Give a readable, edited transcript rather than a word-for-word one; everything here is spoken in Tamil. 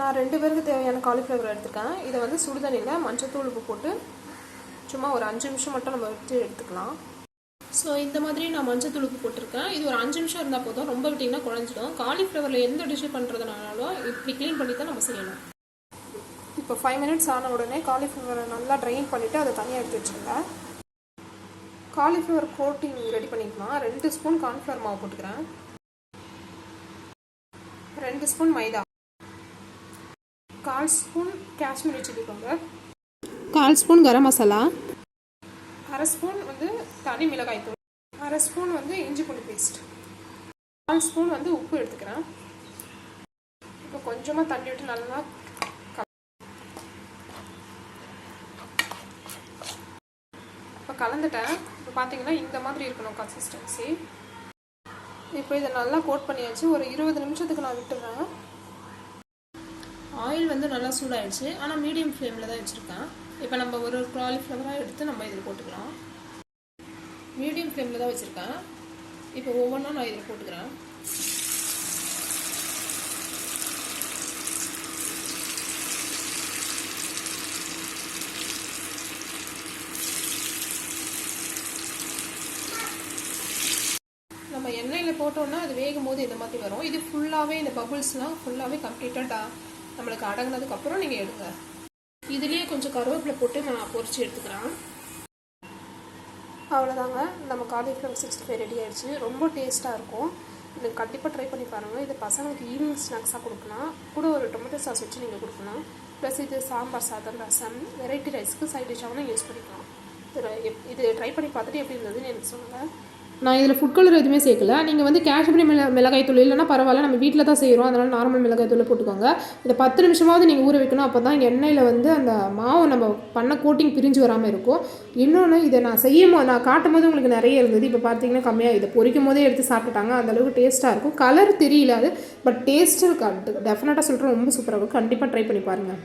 நான் 2 பேருக்கு தேவையான காலிஃப்ளவர் எடுத்துருக்கேன். இதை வந்து சுடுதண்ணியில் மஞ்சத்தூள் உப்பு போட்டு சும்மா ஒரு 5 நிமிஷம் மட்டும் நம்ம வச்சு எடுத்துக்கலாம். ஸோ இந்த மாதிரி நான் மஞ்சத்தூள் உப்பு போட்டிருக்கேன். இது ஒரு 5 நிமிஷம் இருந்தால் போதும், ரொம்ப விட்டிங்கன்னா குழஞ்சிடும். காலிஃப்ளவரில் எந்த டிஷ்ஷு பண்ணுறதுனாலும் இப்படி க்ளீன் பண்ணி தான் நம்ம செய்யணும். இப்போ 5 மினிட்ஸ் ஆன உடனே காலிஃப்ளவரை நல்லா ட்ரைன் பண்ணிவிட்டு அதை தனியாக எடுத்து வச்சுருக்கேன். காலிஃப்ளவர் கோட்டிங் ரெடி பண்ணிக்கலாம். 2 ஸ்பூன் கார்ன்ஃப்ளவர் மாவு போட்டுக்கிறேன், 2 ஸ்பூன் மைதா, 1/4 spoon Kashmiri chilli powder, 1/4 spoon garam masala, 1/2 spoon வந்து தனி மிளகாய் தூள், 1/2 ஸ்பூன் வந்து இஞ்சி பூண்டு பேஸ்ட், 1/4 ஸ்பூன் வந்து உப்பு எடுத்துக்கிறேன். இப்போ கொஞ்சமாக தண்ணி விட்டு நல்லா இப்போ கலந்துட்டேன். இப்போ பார்த்தீங்கன்னா இந்த மாதிரி இருக்கணும் கன்சிஸ்டன்சி. இப்போ இதை நல்லா கோட் பண்ணியாச்சு. ஒரு 20 நிமிஷத்துக்கு நான் விட்டுறேன். ஆயில் வந்து நல்லா சூடாயிடுச்சு, ஆனால் மீடியம் ஃப்ளேமில் தான் வச்சுருக்கேன். இப்போ நம்ம ஒரு காலிஃப்ளவராக எடுத்து நம்ம இதில் போட்டுக்கலாம். மீடியம் ஃப்ளேமில் தான் வச்சுருக்கேன். இப்போ ஒவ்வொன்றா நான் இதில் போட்டுக்கிறேன். நம்ம எண்ணெயில் போட்டோன்னா அது வேகும் போது இந்த மாதிரி வரும். இது ஃபுல்லாகவே இந்த பபுள்ஸ்லாம் ஃபுல்லாகவே கம்ப்ளீட்டாக நம்மளுக்கு அடங்கினதுக்கப்புறம் நீங்கள் எடுங்க. இதுலேயே கொஞ்சம் கருவேப்பிலை போட்டு நான் பொரிச்சு எடுத்துக்கிறேன். அவ்வளோதாங்க, நம்ம காலிஃப்ளவர் 65 ரெடி ஆகிடுச்சு. ரொம்ப டேஸ்ட்டாக இருக்கும். இது கண்டிப்பாக ட்ரை பண்ணி பாருங்கள். இது பசங்களுக்கு ஈவினிங் ஸ்நாக்ஸாக கொடுக்கலாம். கூட ஒரு டொமேட்டோ சாஸ் வச்சு நீங்கள் கொடுக்கலாம். ப்ளஸ் இது சாம்பார் சாதம், ரசம், வெரைட்டி ரைஸ்க்கு சைட் டிஷ்ஷாகவும் யூஸ் பண்ணிக்கலாம். இது ட்ரை பண்ணி பார்த்துட்டு எப்படி இருந்ததுன்னு எனக்கு சொல்லுங்கள். நான் இதில் ஃபுட் கலர் எதுவுமே சேர்க்கல. நீங்கள் வந்து காஷ்மீரி மிளகாய் தூள் இல்லைன்னா பரவாயில்ல, நம்ம வீட்டில் தான் செய்கிறோம், அதனால் நார்மல் மிளகாய் தூள் போட்டுக்கோங்க. இதை 10 நிமிஷமாவது நீங்கள் ஊற வைக்கணும். அப்போ தான் எண்ணெயில் வந்து அந்த மாவு நம்ம பண்ண கோட்டிங் பிரிஞ்சு வராமல் இருக்கும். இன்னொன்று, இதை நான் காட்டும் போது உங்களுக்கு நிறைய இருந்தது. இப்போ பார்த்தீங்கன்னா கம்மியாக. இதை பொரிக்கும் போதே எடுத்து சாப்பிட்டுட்டாங்க. அந்தளவுக்கு டேஸ்ட்டாக இருக்கும். கலர் தெரியல அது, பட் டேஸ்ட்டு டெஃபினட்டாக சொல்கிறேன், ரொம்ப சூப்பராக இருக்கும். கண்டிப்பாக ட்ரை பண்ணி பாருங்கள்.